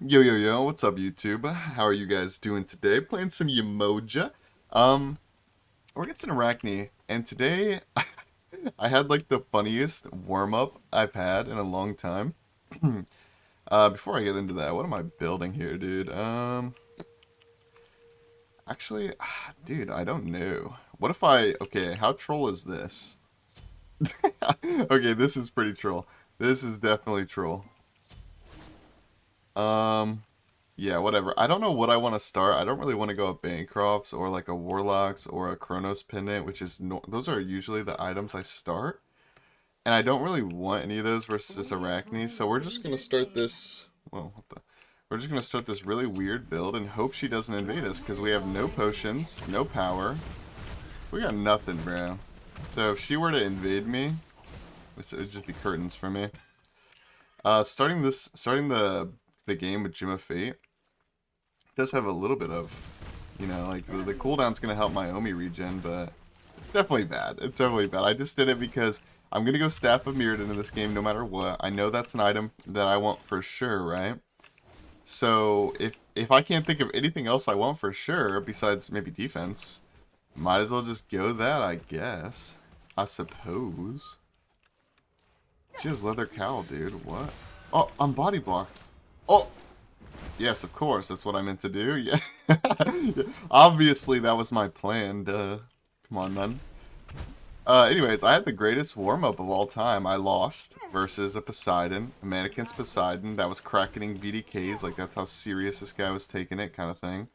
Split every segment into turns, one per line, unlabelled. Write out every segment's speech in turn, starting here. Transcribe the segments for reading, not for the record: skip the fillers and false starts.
Yo, yo, yo, what's up, YouTube? How are you guys doing today? Playing some Yemoja. We're against an Arachne, and today I had like the funniest warm-up I've had in a long time. Before I get into that, what am I building here, dude? Actually, dude, I don't know. What if okay, how troll is this? Okay, this is pretty troll. This is definitely troll. Um, Yeah, whatever. I don't know what I want to start. I don't really want to go a Bancrofts or like a Warlocks or a Chronos Pendant, which is no those are usually the items I start. And I don't really want any of those versus this Arachne, so we're just gonna start this. Well, what the? We're just gonna start this really weird build and hope she doesn't invade us because we have no potions, no power. We got nothing, bro. So if she were to invade me, it would just be curtains for me. Starting the game with Gem of Fate does have a little bit of, like the cooldown's gonna help my Omi regen, but it's definitely bad. It's definitely bad. I just did it because I'm gonna go Staff of Mirrodin into this game no matter what. I know that's an item that I want for sure, right? So if I can't think of anything else I want for sure besides maybe defense, might as well just go that, I guess. I suppose. She has leather cowl, dude. What? Oh, I'm body blocked. Oh! Yes, of course. That's what I meant to do. Yeah. Obviously, that was my plan. Duh. Come on, man. Anyways, I had the greatest warm-up of all time. I lost versus a Poseidon, a Mannequin's Poseidon that was crackening BDKs. Like, that's how serious this guy was taking it, kind of thing.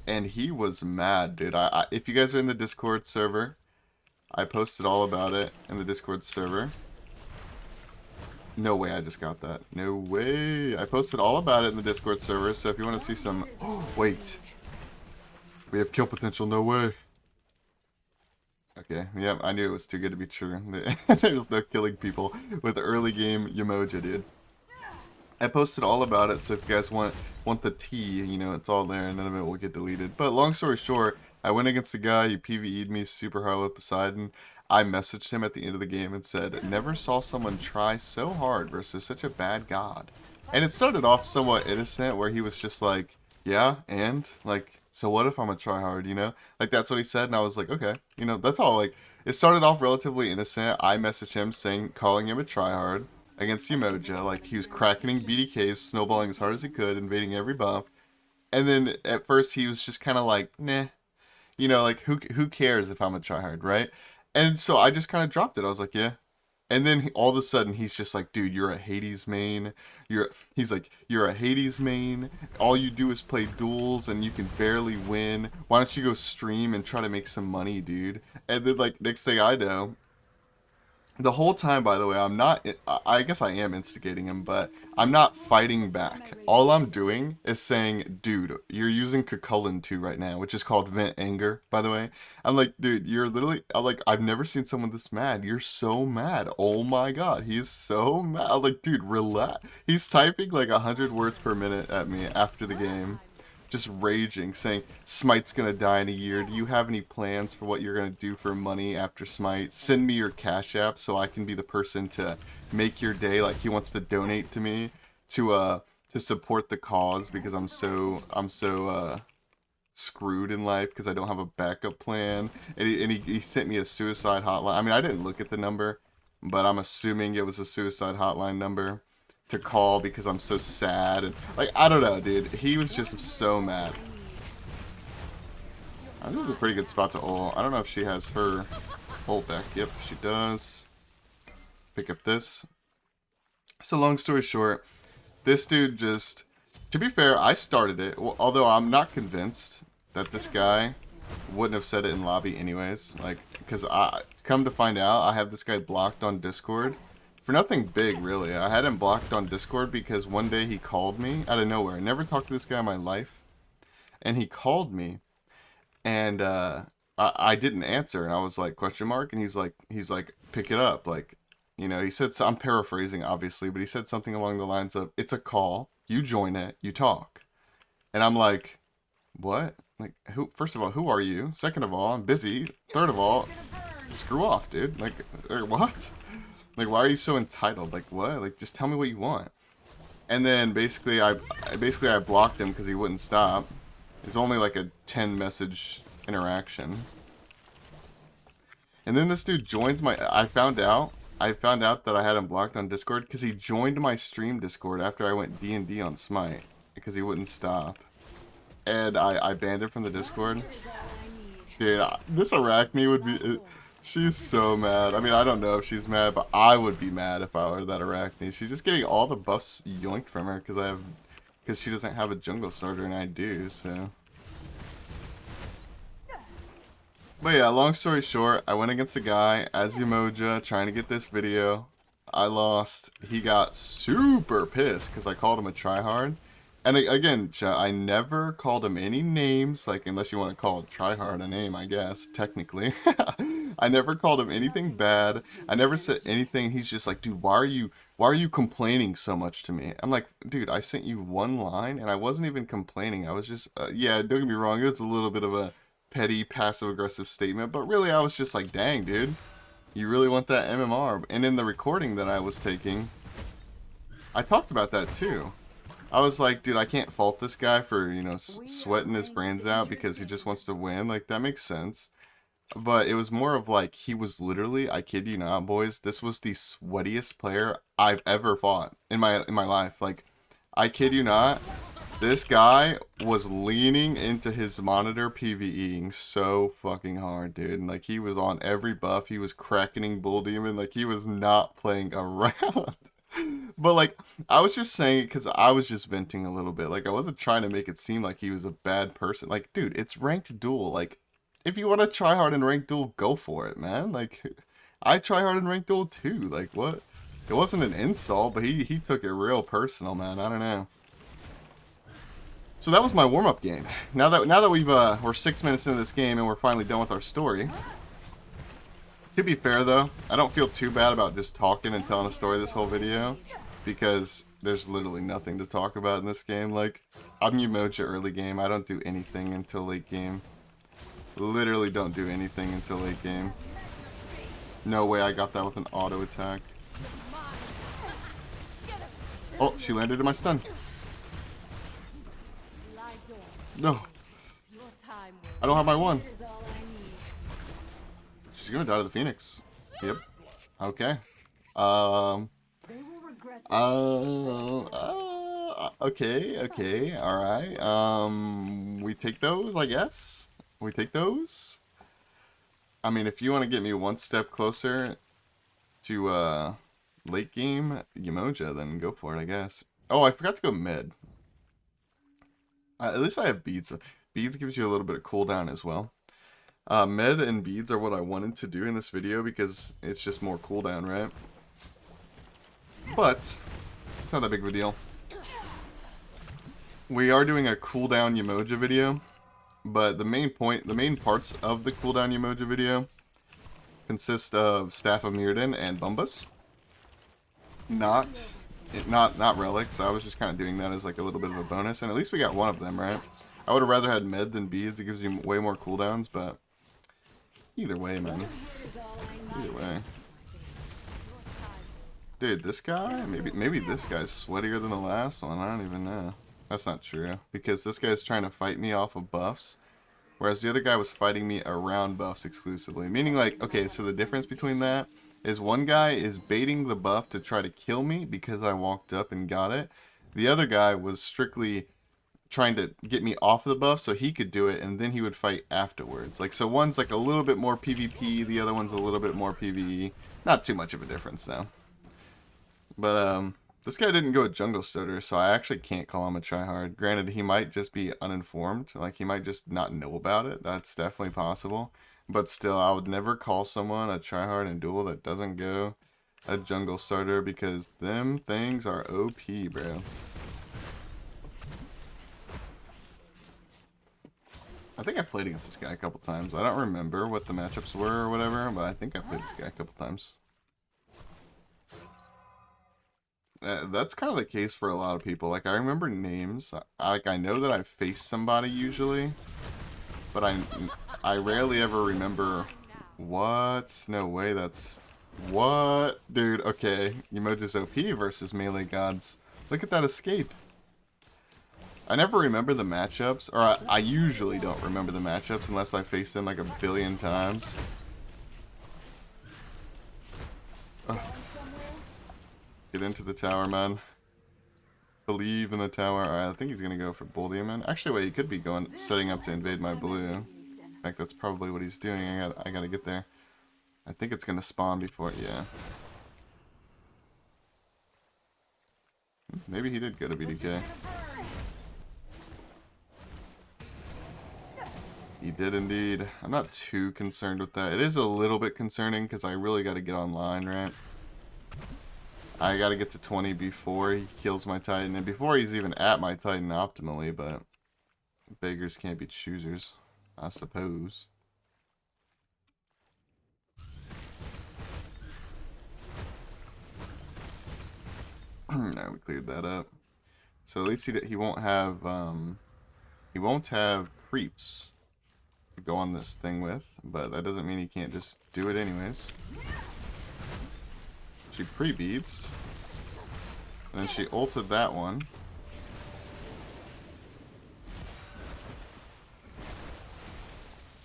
And he was mad, dude. If you guys are in the Discord server, I posted all about it in the Discord server. No way I just got that. No way. I posted all about it in the Discord server, so if you want to see some... Oh, wait. We have kill potential. No way. Okay, yeah, I knew it was too good to be true. There's no killing people with early game Yemoja, dude. I posted all about it, so if you guys want the tea, it's all there, and none of it will get deleted. But long story short, I went against the guy, he PvE'd me super hard with Poseidon. I messaged him at the end of the game and said, never saw someone try so hard versus such a bad god. And it started off somewhat innocent, where he was just like, yeah, and? Like, so what if I'm a tryhard, Like, that's what he said, and I was like, okay, that's all, like, it started off relatively innocent. I messaged him saying, calling him a tryhard against Yemoja. Like, he was cracking BDKs, snowballing as hard as he could, invading every buff. And then at first he was just kind of like, nah, like who cares if I'm a tryhard, right? And so I just kind of dropped it. I was like, yeah. And then all of a sudden he's just like, dude, you're a Hades main. He's like, you're a Hades main. All you do is play duels and you can barely win. Why don't you go stream and try to make some money, dude? And then like next thing I know, the whole time, by the way, I'm not, I guess I am instigating him, but I'm not fighting back. All I'm doing is saying, dude, you're using Cucullin 2 right now, which is called Vent Anger, by the way. I'm like, dude, you're literally, I'm like, I've never seen someone this mad. You're so mad. Oh my god, he's so mad. I'm like, dude, relax. He's typing like 100 words per minute at me after the game. Just raging, saying, Smite's gonna die in a year. Do you have any plans for what you're gonna do for money after Smite? Send me your Cash App so I can be the person to make your day. Like, he wants to donate to me to support the cause because I'm so screwed in life because I don't have a backup plan. And he sent me a suicide hotline. I mean, I didn't look at the number, but I'm assuming it was a suicide hotline number to call because I'm so sad. And like, I don't know, dude. He was just so mad. This is a pretty good spot to ult. I don't know if she has her ult back. Yep, she does. Pick up this. So long story short, this dude just, to be fair, I started it, although I'm not convinced that this guy wouldn't have said it in lobby anyways. Like, because I come to find out, I have this guy blocked on Discord. For nothing big, really. I had him blocked on Discord because one day he called me out of nowhere. I never talked to this guy in my life. And he called me. And I didn't answer. And I was like, question mark? And he's like, pick it up. Like, he said, so I'm paraphrasing, obviously. But he said something along the lines of, it's a call. You join it. You talk. And I'm like, what? Like, who? First of all, who are you? Second of all, I'm busy. Third of all, screw off, dude. Like what? Like, why are you so entitled? Like, what? Like, just tell me what you want. And then basically I blocked him because he wouldn't stop. It's only like a 10 message interaction. And then this dude joins my... I found out that I had him blocked on Discord because he joined my stream Discord after I went D&D on Smite because he wouldn't stop. And I banned him from the Discord. Dude, this Arachne would be... She's so mad. I mean, I don't know if she's mad, but I would be mad if I were that Arachne. She's just getting all the buffs yoinked from her because she doesn't have a jungle starter and I do, so... But yeah, long story short, I went against a guy as Yemoja trying to get this video. I lost. He got super pissed because I called him a tryhard. And again, I never called him any names, like unless you want to call tryhard a name, I guess, technically. I never called him anything bad. I never said anything. He's just like, dude, why are you complaining so much to me? I'm like, dude, I sent you one line and I wasn't even complaining. I was just, yeah, don't get me wrong, it was a little bit of a petty passive-aggressive statement, but really I was just like, dang, dude, you really want that MMR? And in the recording that I was taking, I talked about that too. I was like, dude, I can't fault this guy for, you know, sweating his brains out because he just wants to win. Like, that makes sense. But it was more of like, he was literally, I kid you not, boys, this was the sweatiest player I've ever fought in my life. Like, I kid you not. This guy was leaning into his monitor PvEing so fucking hard, dude. And, like, he was on every buff. He was crackening Bull Demon. Like, he was not playing around. But, like, I was just saying it because I was just venting a little bit. Like, I wasn't trying to make it seem like he was a bad person. Like, dude, it's ranked duel. Like, if you want to try hard in ranked duel, go for it, man. Like, I try hard in ranked duel too. Like, what? It wasn't an insult, but he took it real personal, man. I don't know. So that was my warm-up game. Now that we're 6 minutes into this game and we're finally done with our story. To be fair though, I don't feel too bad about just talking and telling a story this whole video, because there's literally nothing to talk about in this game. Like, I'm Yemoja early game. I don't do anything until late game. Literally don't do anything until late game. No way I got that with an auto attack. Oh, she landed in my stun. No. I don't have my one. She's gonna die to the Phoenix. Yep. Okay. Okay. Alright. We take those, I guess. We take those. I mean, if you want to get me one step closer to, late game Yemoja, then go for it, I guess. Oh, I forgot to go mid. At least I have beads. Beads gives you a little bit of cooldown as well. Med and beads are what I wanted to do in this video because it's just more cooldown, right? But it's not that big of a deal. We are doing a cooldown Yemoja video, but the main parts of the cooldown Yemoja video consist of Staff of Mirrodin and Bumbas. Not relics. I was just kind of doing that as like a little bit of a bonus, and at least we got one of them, right? I would have rather had med than beads. It gives you way more cooldowns, but either way, man. Either way. Dude, this guy? Maybe this guy's sweatier than the last one. I don't even know. That's not true, because this guy's trying to fight me off of buffs, whereas the other guy was fighting me around buffs exclusively. Meaning, like, okay, so the difference between that is one guy is baiting the buff to try to kill me because I walked up and got it. The other guy was strictly trying to get me off the buff so he could do it, and then he would fight afterwards. Like, so one's like a little bit more PvP, the other one's a little bit more PvE. Not too much of a difference though. But this guy didn't go with jungle starter, so I actually can't call him a tryhard. Granted, he might just be uninformed, like he might just not know about it. That's definitely possible. But still, I would never call someone a tryhard in duel that doesn't go a jungle starter, because them things are OP, bro. I think I played against this guy a couple times. I don't remember what the matchups were or whatever, but I think I played this guy a couple times. That's kind of the case for a lot of people. Like, I remember names. I know that I've faced somebody usually, but I rarely ever remember what. No way. That's what, dude. Okay, Yemoja's OP versus melee gods. Look at that escape. I never remember the matchups, or I usually don't remember the matchups unless I face them like a billion times. Ugh. Get into the tower, man. Believe in the tower. Alright, I think he's gonna go for Bull Demon. Actually, wait, he could be setting up to invade my blue. In fact, that's probably what he's doing. I gotta get there. I think it's gonna spawn before, yeah. Maybe he did go to BDK. He did indeed. I'm not too concerned with that. It is a little bit concerning because I really got to get online, right? I got to get to 20 before he kills my Titan, and before he's even at my Titan optimally, but beggars can't be choosers, I suppose. Now we cleared that up. So at least he won't have creeps to go on this thing with, but that doesn't mean he can't just do it anyways. She pre-beads, and then she ulted that one.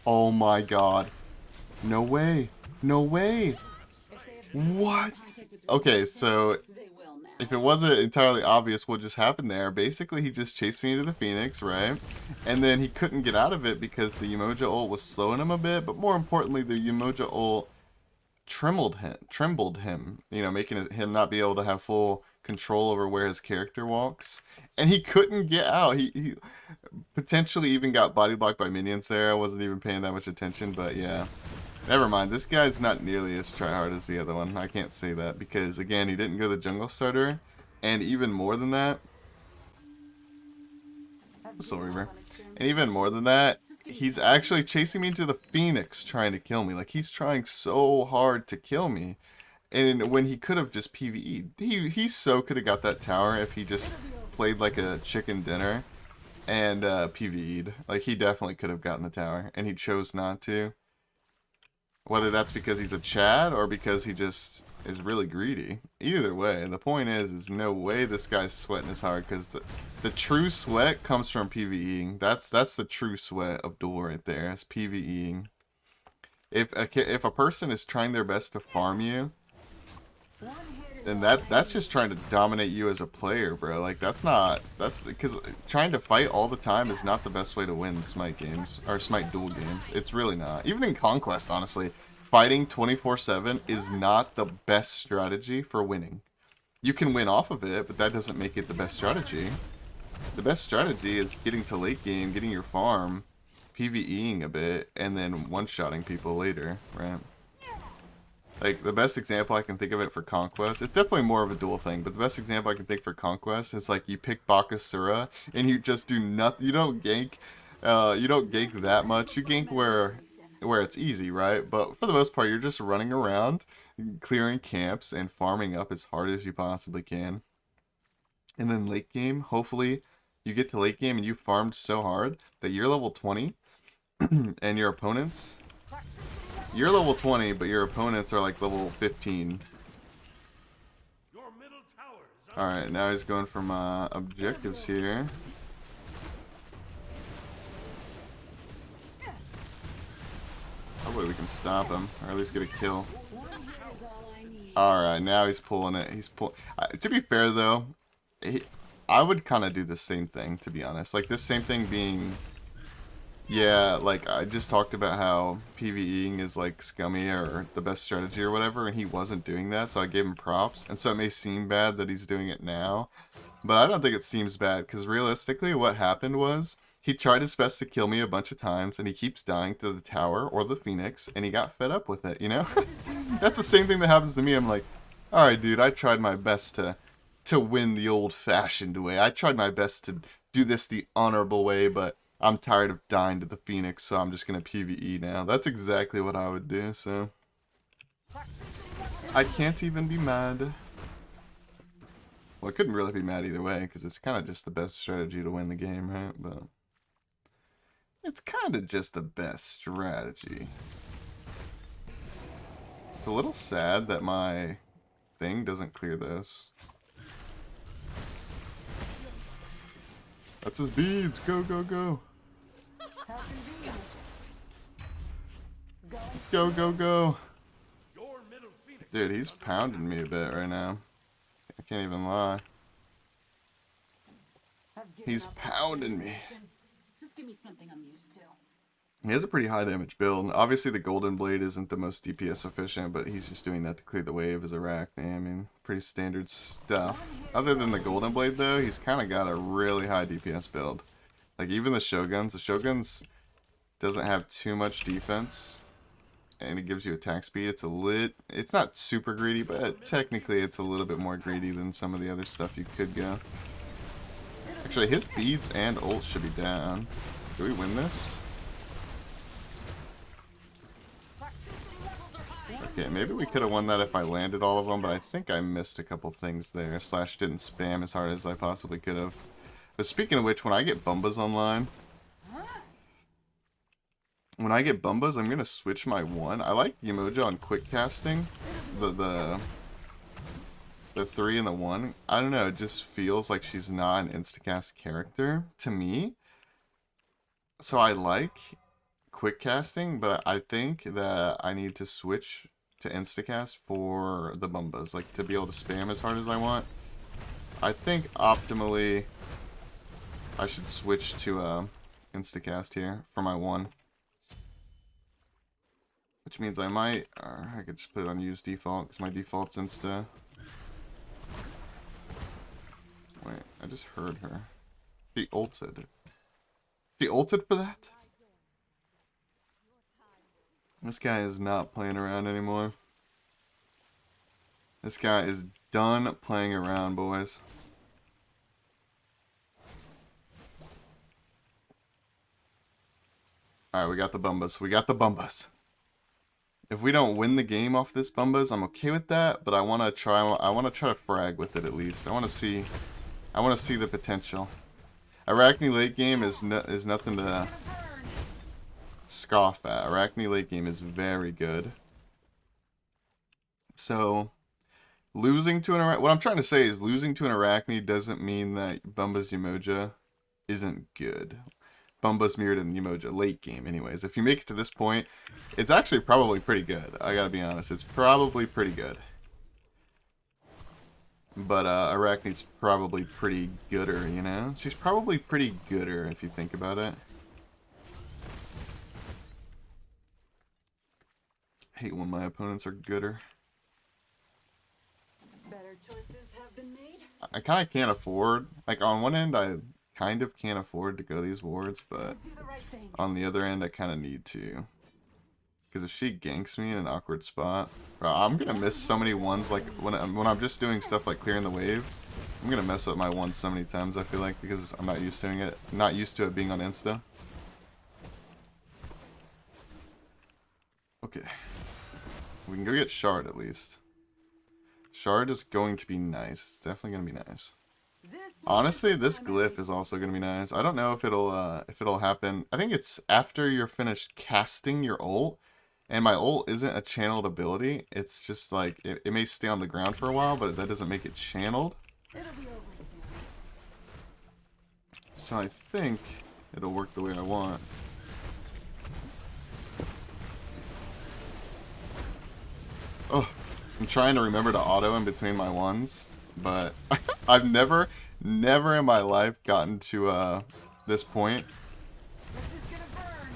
Oh my god. No way. No way. What? Okay, so if it wasn't entirely obvious what just happened there, basically he just chased me into the Phoenix, right? And then he couldn't get out of it because the Yemoja ult was slowing him a bit, but more importantly, the Yemoja ult trembled him, you know, making him not be able to have full control over where his character walks. And he couldn't get out. He potentially even got body blocked by minions there. I wasn't even paying that much attention, but yeah. Never mind, this guy's not nearly as tryhard as the other one. I can't say that because, again, he didn't go the jungle starter. And even more than that... Soul Reaver. And even more than that, he's actually chasing me into the Phoenix trying to kill me. Like, he's trying so hard to kill me. And when he could have just PvE'd. He so could have got that tower if he just played like a chicken dinner and PvE'd. Like, he definitely could have gotten the tower. And he chose not to. Whether that's because he's a Chad or because he just is really greedy. Either way, the point is no way this guy's sweating as hard, because the true sweat comes from PvEing. That's the true sweat of Duel right there. It's PvEing. If a person is trying their best to farm you, then that's just trying to dominate you as a player, bro. Like, that's because trying to fight all the time is not the best way to win Smite games, or Smite Duel games. It's really not. Even in Conquest, honestly, fighting 24/7 is not the best strategy for winning. You can win off of it, but that doesn't make it the best strategy. The best strategy is getting to late game, getting your farm, PvEing a bit, and then one-shotting people later, right? Like, the best example I can think of it for Conquest, it's definitely more of a Duel thing, but the best example I can think for Conquest is like you pick Bakasura and you just do nothing. You don't gank that much. You gank where it's easy, right? But for the most part, you're just running around, clearing camps, and farming up as hard as you possibly can. And then late game, hopefully you get to late game and you farmed so hard that you're level 20 and your opponents... You're level 20, but your opponents are like level 15. Alright, now he's going for my objectives here. Hopefully we can stop him, or at least get a kill. Alright, now he's pulling it. To be fair, though, I would kind of do the same thing, to be honest. Like, this same thing being... Yeah, like, I just talked about how PvEing is, like, scummy or the best strategy or whatever, and he wasn't doing that, so I gave him props. And so it may seem bad that he's doing it now, but I don't think it seems bad, because realistically what happened was, he tried his best to kill me a bunch of times, and he keeps dying to the tower or the Phoenix, and he got fed up with it, you know? That's the same thing that happens to me. I'm like, alright, dude, I tried my best to win the old-fashioned way. I tried my best to do this the honorable way, but... I'm tired of dying to the Phoenix, so I'm just going to PvE now. That's exactly what I would do, so... I can't even be mad. Well, I couldn't really be mad either way, because it's kind of just the best strategy to win the game, right? But... It's kind of just the best strategy. It's a little sad that my thing doesn't clear those. That's his beads. Go, go, go. Go, go, go. Dude, he's pounding me a bit right now. I can't even lie. He's pounding me.
Just give me something I'm used to.
He has a pretty high damage build. Obviously, the Golden Blade isn't the most DPS efficient, but he's just doing that to clear the wave as Arachne. I mean, pretty standard stuff. Other than the Golden Blade, though, he's kind of got a really high DPS build. Like, even the Shoguns doesn't have too much defense, and it gives you attack speed. It's not super greedy, but technically it's a little bit more greedy than some of the other stuff you could go. Actually, his beads and ult should be down. Do we win this? Okay, maybe we could have won that if I landed all of them, but I think I missed a couple things there. Slash didn't spam as hard as I possibly could have. But speaking of which, when I get Bumbas online, I'm going to switch my 1. I like Yemoja on quick casting. The 3 and the 1. I don't know, it just feels like she's not an instacast character to me. So I like quick casting, but I think that I need to switch to instacast for the Bumbas, like to be able to spam as hard as I want. I think optimally I should switch to instacast here for my 1. Which means I might, or I could just put it on use default because my default's insta. Wait, I just heard her. She ulted. She ulted for that? This guy is not playing around anymore. This guy is done playing around, boys. Alright, we got the Bumbas. We got the Bumbas. If we don't win the game off this Bumbas, I'm okay with that, but I want to try to frag with it at least. I want to see the potential. Arachne late game is nothing to scoff at. Arachne late game is very good. So, losing to an Arachne... What I'm trying to say is losing to an Arachne doesn't mean that Bumbas Yemoja isn't good. Bumbas Mirrored and Yemoja late game anyways. If you make it to this point, it's actually probably pretty good. I gotta be honest. It's probably pretty good. But Arachne's probably pretty gooder, you know? She's probably pretty gooder if you think about it. I hate when my opponents are gooder.
Better choices have been made.
I kind of can't afford, like on one end I kind of can't afford to go these wards, but on the other end I kind of need to. Because if she ganks me in an awkward spot, bro, I'm going to miss so many ones, like when I'm just doing stuff like clearing the wave, I'm going to mess up my ones so many times I feel like, because I'm not used to it being on Insta. Okay. We can go get Shard at least. Shard is going to be nice. It's definitely going to be nice. Honestly, this glyph is also going to be nice. I don't know if it'll happen. I think it's after you're finished casting your ult. And my ult isn't a channeled ability. It's just like, it may stay on the ground for a while, but that doesn't make it channeled. So I think it'll work the way I want. Oh, I'm trying to remember to auto in between my ones, but I've never in my life gotten to this point.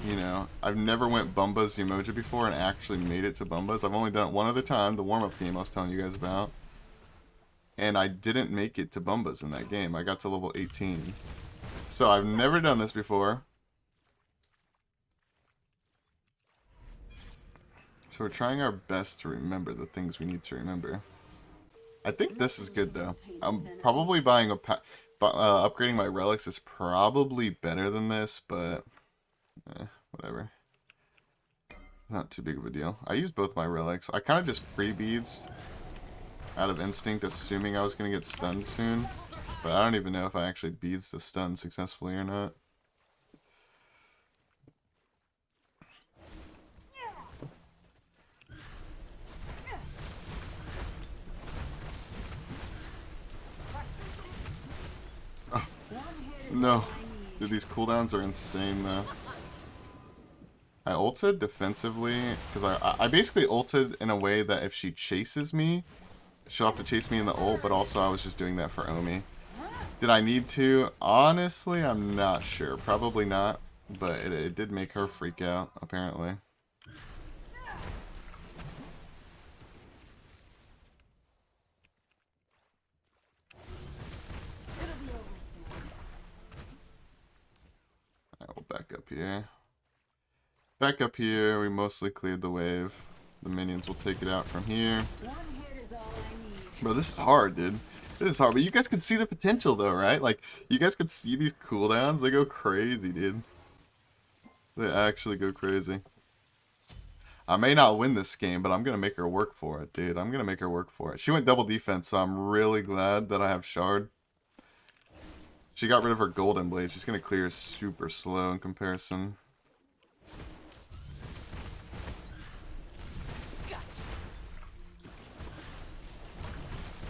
You know, I've never went Bumbas Yemoja before and actually made it to Bumbas. I've only done it one other time, the warm-up game I was telling you guys about. And I didn't make it to Bumbas in that game. I got to level 18. So I've never done this before. So we're trying our best to remember the things we need to remember. I think this is good though. I'm probably buying upgrading my relics is probably better than this, but whatever. Not too big of a deal. I used both my relics. I kind of just pre-beads out of instinct, assuming I was going to get stunned soon. But I don't even know if I actually beads the stun successfully or not. Oh, no. Dude, these cooldowns are insane though. I ulted defensively, because I basically ulted in a way that if she chases me, she'll have to chase me in the ult, but also I was just doing that for Omi. Did I need to? Honestly, I'm not sure. Probably not, but it did make her freak out, apparently.
It'll be over soon.
Alright, we'll back up here. Back up here, we mostly cleared the wave. The minions will take it out from here.
One hit is all I need.
Bro, this is hard, dude. This is hard, but you guys can see the potential though, right? Like, you guys can see these cooldowns. They go crazy, dude. They actually go crazy. I may not win this game, but I'm going to make her work for it, dude. I'm going to make her work for it. She went double defense, so I'm really glad that I have Shard. She got rid of her Golden Blade. She's going to clear super slow in comparison.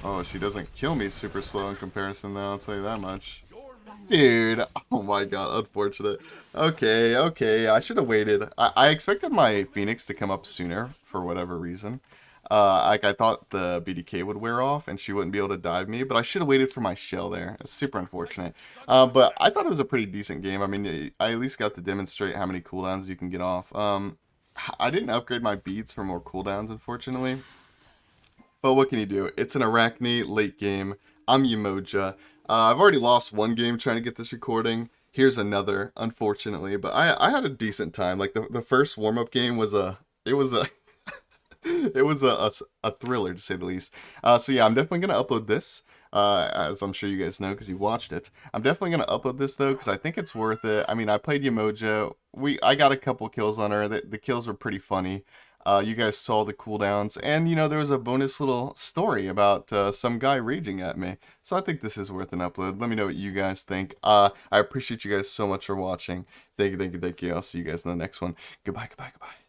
Oh, she doesn't kill me super slow in comparison, though. I'll tell you that much. Dude, oh my god, unfortunate. Okay, okay, I should have waited. I expected my Phoenix to come up sooner, for whatever reason. Like, I thought the BDK would wear off, and she wouldn't be able to dive me, but I should have waited for my shell there. It's super unfortunate. But I thought it was a pretty decent game. I mean, I at least got to demonstrate how many cooldowns you can get off. I didn't upgrade my beads for more cooldowns, unfortunately. But what can you do? It's an Arachne late game. I'm Yemoja. I've already lost one game trying to get this recording. Here's another, unfortunately. But I had a decent time. Like, the first warm-up game was a... It was a... it was a thriller, to say the least. So yeah, I'm definitely going to upload this. As I'm sure you guys know because you watched it. I'm definitely going to upload this, though, because I think it's worth it. I mean, I played Yemoja. I got a couple kills on her. The kills were pretty funny. You guys saw the cooldowns, and you know there was a bonus little story about some guy raging at me. So I think this is worth an upload. Let me know what you guys think. I appreciate you guys so much for watching. Thank you, thank you, thank you. I'll see you guys in the next one. Goodbye, goodbye, goodbye.